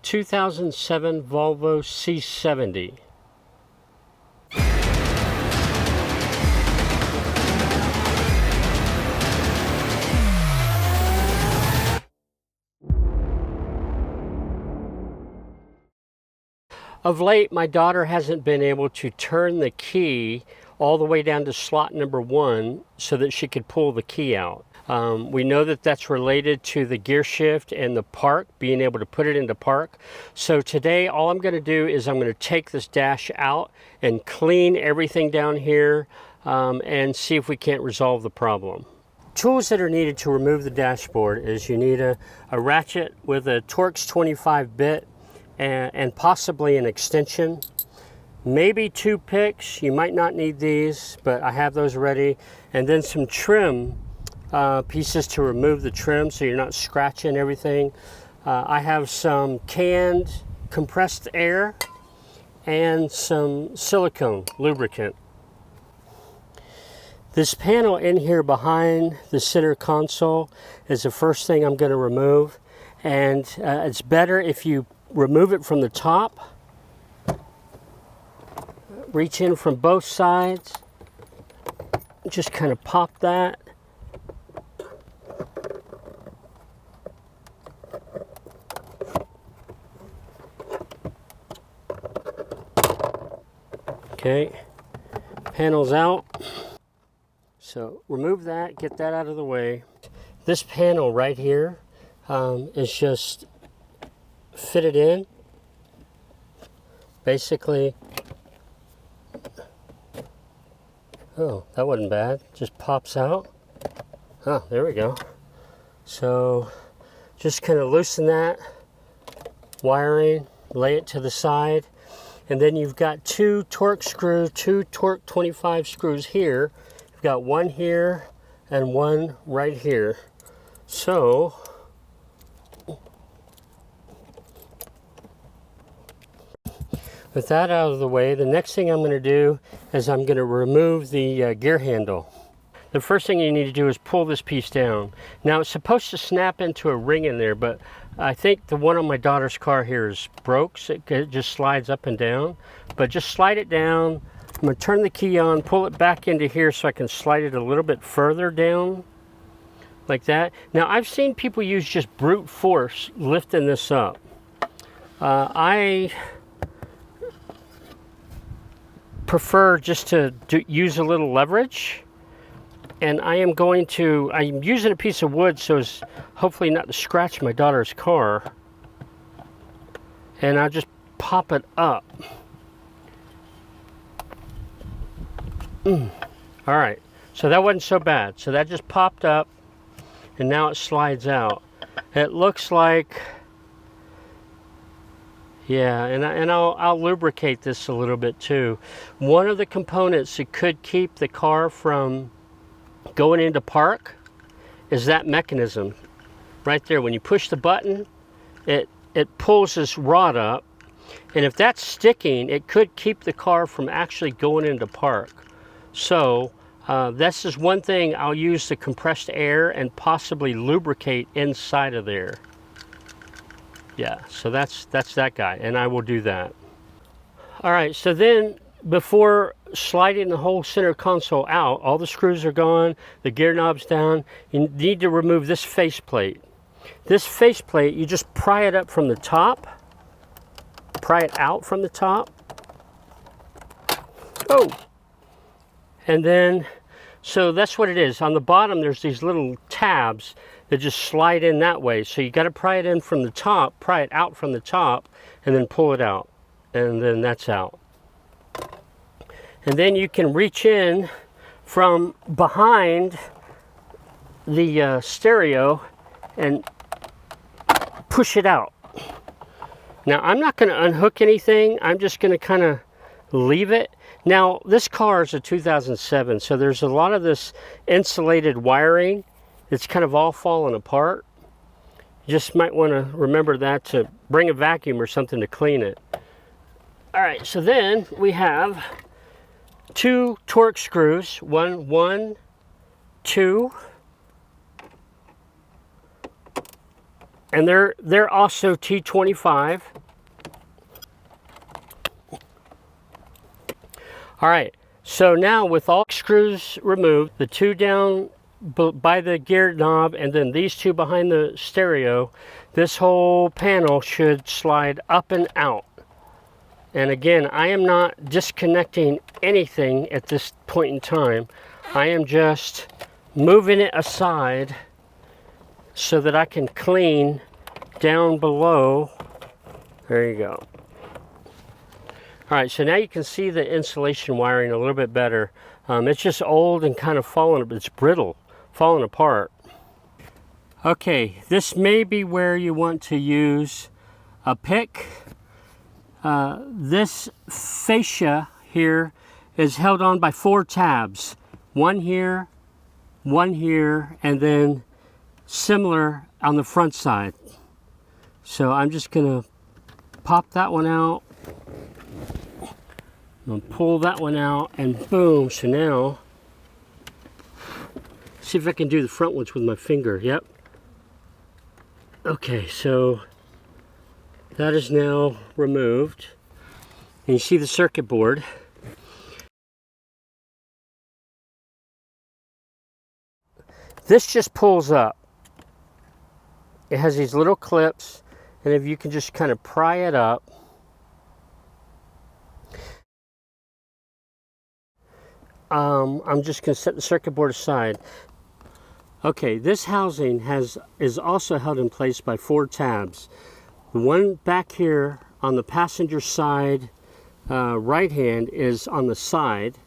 2007 Volvo C70. Of late, my daughter hasn't been able to turn the key all the way down to slot number 1 so that she could pull the key out. We know that that's related to the gear shift and the park, being able to put it into park. So today, all I'm going to do is I'm going to take this dash out and clean everything down here and see if we can't resolve the problem. Tools that are needed to remove the dashboard is you need a ratchet with a Torx 25 bit and possibly an extension. Maybe 2 picks. You might not need these, but I have those ready. And then some trim pieces to remove the trim so you're not scratching everything. I have some canned compressed air and some silicone lubricant. This panel in here behind the center console is the first thing I'm going to remove, and it's better if you remove it from the top. Reach in from both sides, just kind of pop that. Okay, panel's out. So remove that, get that out of the way. This panel right here is just fitted in. Basically, oh, that wasn't bad. Just pops out. Oh, there we go. So just kind of loosen that wiring, lay it to the side, and then you've got 2 Torx screws, 2 Torx 25 screws here. You've got one here and one right here. So with that out of the way, the next thing I'm going to do is I'm going to remove the gear handle. The first thing you need to do is pull this piece down. Now it's supposed to snap into a ring in there, but I think the one on my daughter's car here is broke, so it just slides up and down. But just slide it down. I'm going to turn the key on, pull it back into here so I can slide it a little bit further down, like that. Now I've seen people use just brute force lifting this up. I prefer just to use a little leverage, and I'm using a piece of wood so as hopefully not to scratch my daughter's car, and I'll just pop it up. All right, so that wasn't so bad. So that just popped up and now it slides out. It looks like, yeah, and I'll lubricate this a little bit too. One of the components that could keep the car from going into park is that mechanism right there. When you push the button, it pulls this rod up, and if that's sticking, it could keep the car from actually going into park. So this is one thing. I'll use the compressed air and possibly lubricate inside of there. Yeah, so that's that guy, and I will do that. All right, so then before sliding the whole center console out, all the screws are gone, the gear knob's down, you need to remove this faceplate. This faceplate, you just pry it up from the top, pry it out from the top. Oh! And then, so that's what it is. On the bottom, there's these little tabs that just slide in that way. So you got to pry it in from the top, pry it out from the top, and then pull it out. And then that's out. And then you can reach in from behind the stereo and push it out. Now, I'm not going to unhook anything. I'm just going to kind of leave it. Now, this car is a 2007, so there's a lot of this insulated wiring that's kind of all falling apart. You just might want to remember that, to bring a vacuum or something to clean it. All right, so then we have 2 Torx screws, 1, 2, And they're also T25. All right, so now with all screws removed, the two down by the gear knob and then these two behind the stereo, this whole panel should slide up and out. And again, I am not disconnecting anything at this point in time. I am just moving it aside so that I can clean down below. There you go. All right, so now you can see the insulation wiring a little bit better. It's just old and kind of falling, it's brittle, falling apart. Okay, this may be where you want to use a pick. This fascia here is held on by 4 tabs. One here, and then similar on the front side. So I'm just gonna pop that one out. I'm gonna pull that one out and boom, so now, see if I can do the front ones with my finger, yep. Okay, so that is now removed. And you see the circuit board. This just pulls up. It has these little clips, and if you can just kind of pry it up. I'm just going to set the circuit board aside. Okay, this housing is also held in place by 4 tabs. The one back here on the passenger side right hand is on the side.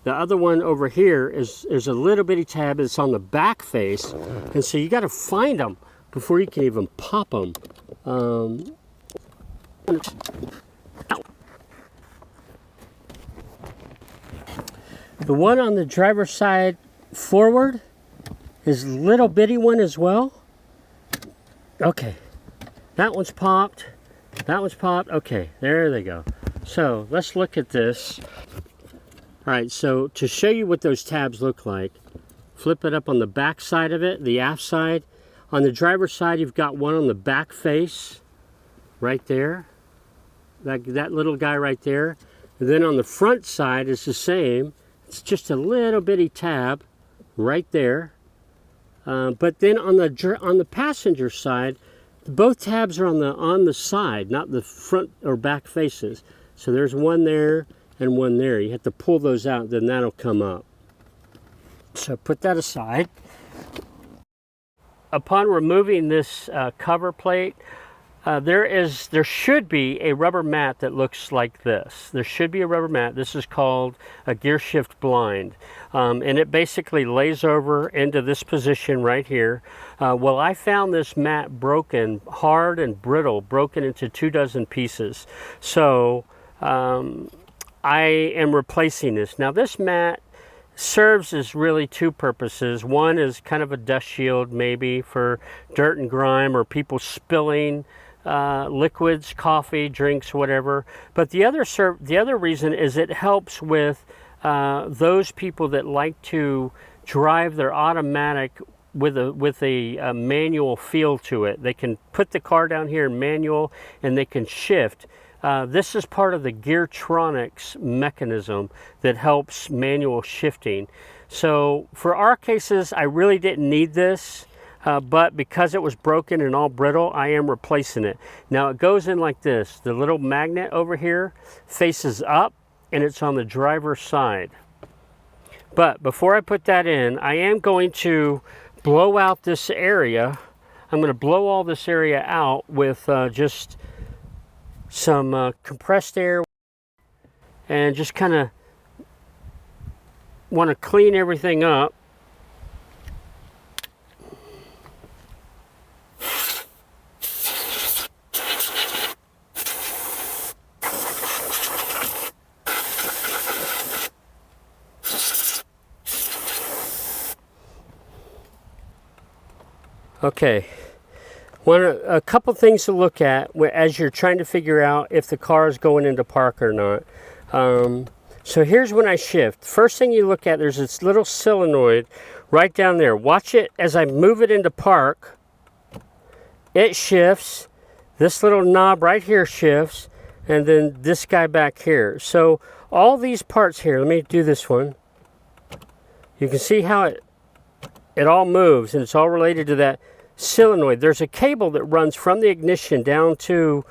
The other one over here is a little bitty tab that's on the back face, and so you got to find them before you can even pop them. The one on the driver's side forward is a little bitty one as well. Okay, that one's popped. That one's popped. Okay, there they go. So let's look at this. All right, so to show you what those tabs look like, flip it up on the back side of it, the aft side. On the driver's side, you've got one on the back face, right there. That little guy right there. And then on the front side, it's the same. It's just a little bitty tab right there. But then on the passenger side, both tabs are on the side, not the front or back faces. So there's one there and one there. You have to pull those out, then that'll come up. So put that aside. Upon removing this cover plate, there should be a rubber mat that looks like this. There should be a rubber mat. This is called a gear shift blind. And it basically lays over into this position right here. Well, I found this mat broken, hard and brittle, broken into 24 pieces. So I am replacing this. Now this mat serves as really 2 purposes. One is kind of a dust shield, maybe for dirt and grime or people spilling liquids, coffee, drinks, whatever. But the other reason is it helps with those people that like to drive their automatic with a manual feel to it. They can put the car down here in manual and they can shift. This is part of the Geartronics mechanism that helps manual shifting. So for our cases, I really didn't need this. But because it was broken and all brittle, I am replacing it. Now it goes in like this. The little magnet over here faces up and it's on the driver's side. But before I put that in, I am going to blow out this area. I'm going to blow all this area out with just some compressed air and just kind of want to clean everything up. Okay, a couple things to look at as you're trying to figure out if the car is going into park or not. So here's when I shift. First thing you look at, there's this little solenoid right down there. Watch it as I move it into park. it shifts. This little knob right here shifts, and then this guy back here. So all these parts here, let me do this one. You can see how it all moves, and it's all related to that solenoid. There's a cable that runs from the ignition down to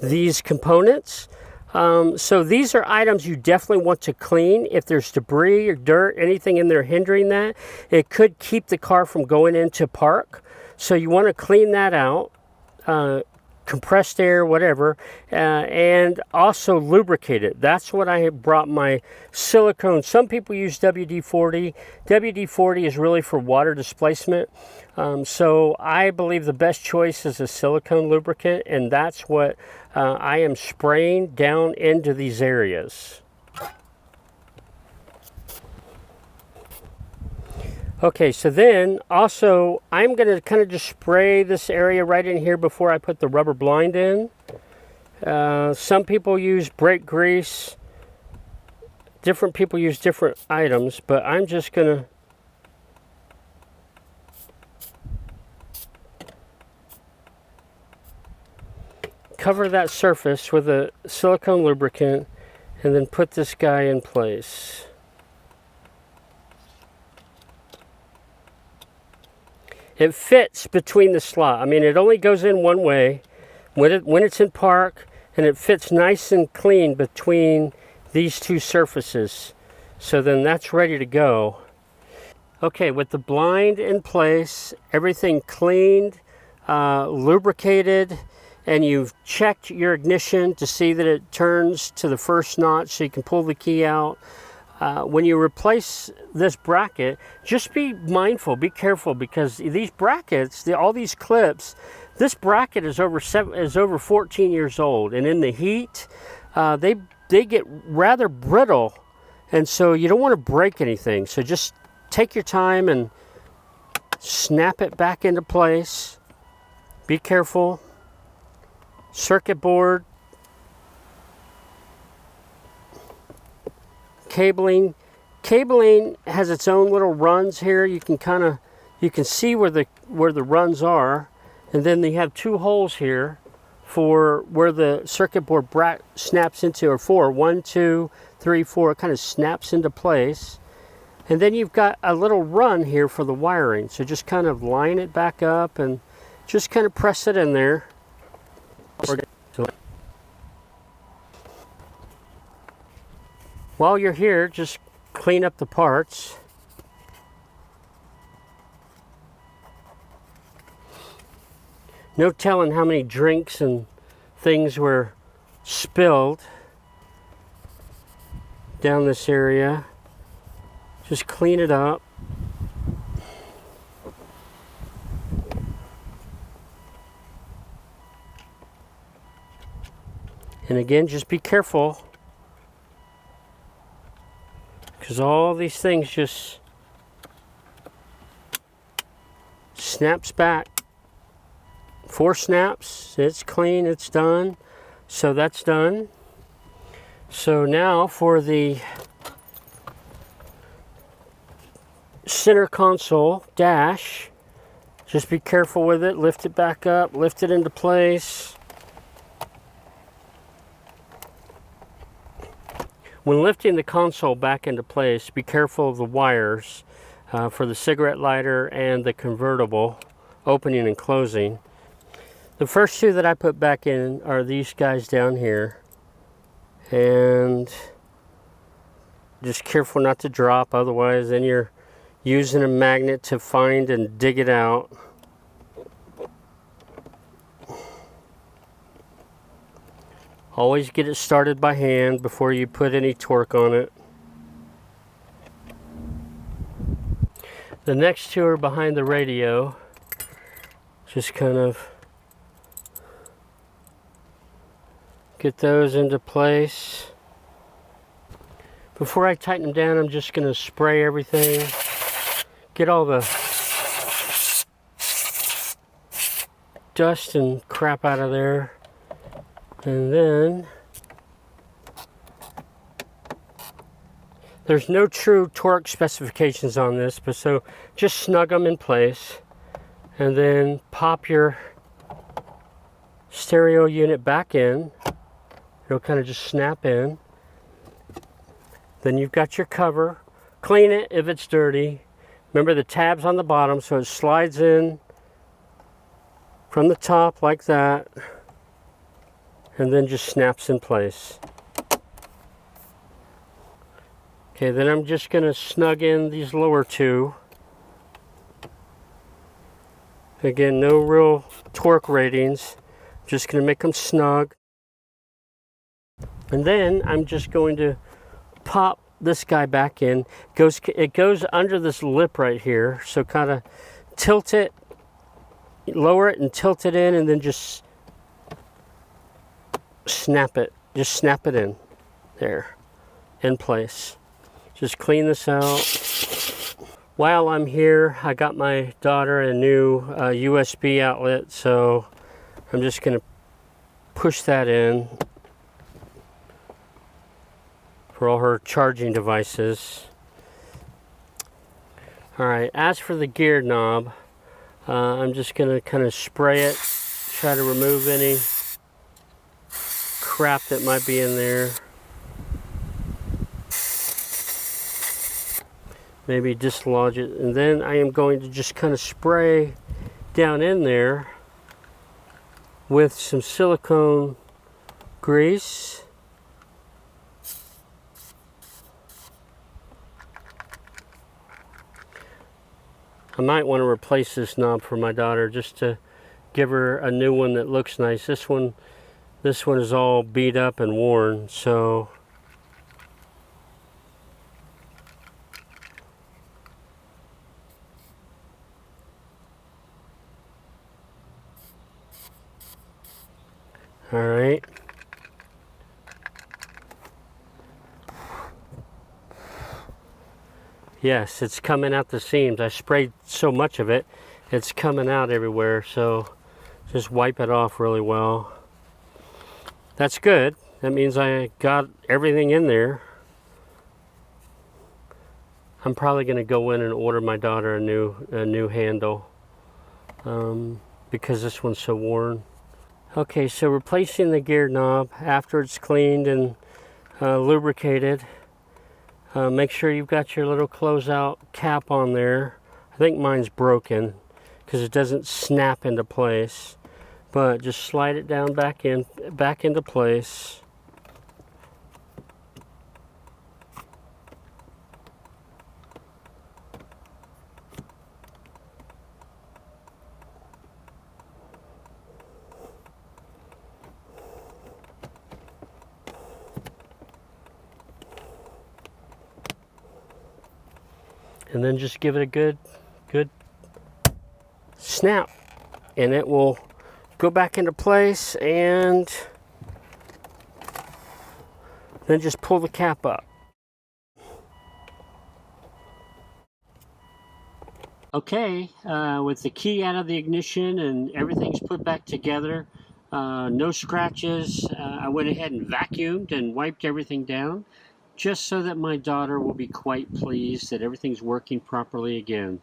these components. So these are items you definitely want to clean. If there's debris or dirt, anything in there hindering that, it could keep the car from going into park. So you want to clean that out, compressed air, whatever, and also lubricate it. That's what I have brought my silicone. Some people use WD-40. WD-40 is really for water displacement. So I believe the best choice is a silicone lubricant, and that's what I am spraying down into these areas. Okay, so then also I'm going to kind of just spray this area right in here before I put the rubber blind in. Some people use brake grease. Different people use different items, but I'm just going to cover that surface with a silicone lubricant and then put this guy in place. It fits between the slot. I mean, it only goes in one way when it's in park, and it fits nice and clean between these two surfaces. So then that's ready to go. Okay, with the blind in place, everything cleaned, lubricated, and you've checked your ignition to see that it turns to the first notch so you can pull the key out. When you replace this bracket, just be mindful, be careful, because these brackets, all these clips, this bracket is over 14 years old, and in the heat, they get rather brittle, and so you don't want to break anything. So just take your time and snap it back into place. Be careful. Circuit board, cabling has its own little runs here. You can see where the runs are, and then they have two holes here for where the circuit board snaps into, or four, 1, 2, 3, 4. It kind of snaps into place, and then you've got a little run here for the wiring. So just kind of line it back up and just kind of press it in there. While you're here, just clean up the parts. No telling how many drinks and things were spilled down this area. Just clean it up. And again, just be careful, because all these things just snaps back. 4 snaps, it's clean, it's done. So that's done. So now for the center console dash, just be careful with it. Lift it back up, lift it into place. When lifting the console back into place, be careful of the wires for the cigarette lighter and the convertible opening and closing. The first two that I put back in are these guys down here. And just careful not to drop, otherwise then you're using a magnet to find and dig it out. Always get it started by hand before you put any torque on it. The next two are behind the radio. Just kind of get those into place. Before I tighten them down, I'm just going to spray everything. Get all the dust and crap out of there. And then there's no true torque specifications on this, but so just snug them in place and then pop your stereo unit back in. It'll kind of just snap in. Then you've got your cover. Clean it if it's dirty. Remember the tab's on the bottom, so it slides in from the top like that, and then just snaps in place. Okay, then I'm just going to snug in these lower two. Again, no real torque ratings. Just going to make them snug. And then I'm just going to pop this guy back in. It goes under this lip right here, so kind of tilt it, lower it and tilt it in, and then just snap it. Just snap it in there, in place. Just clean this out. While I'm here, I got my daughter a new USB outlet, so I'm just going to push that in for all her charging devices. Alright, as for the gear knob, I'm just going to kind of spray it, try to remove any crap that might be in there. Maybe dislodge it, and then I am going to just kind of spray down in there with some silicone grease. I might want to replace this knob for my daughter just to give her a new one that looks nice. This one is all beat up and worn, so all right. Yes, it's coming out the seams. I sprayed so much of it, it's coming out everywhere, so just wipe it off really well. That's good. That means I got everything in there. I'm probably going to go in and order my daughter a new handle because this one's so worn. Okay, so replacing the gear knob after it's cleaned and lubricated. Make sure you've got your little closeout cap on there. I think mine's broken because it doesn't snap into place. But just slide it down back into place. And then just give it a good snap, and it will go back into place, and then just pull the cap up. Okay, with the key out of the ignition and everything's put back together, no scratches, I went ahead and vacuumed and wiped everything down, just so that my daughter will be quite pleased that everything's working properly again.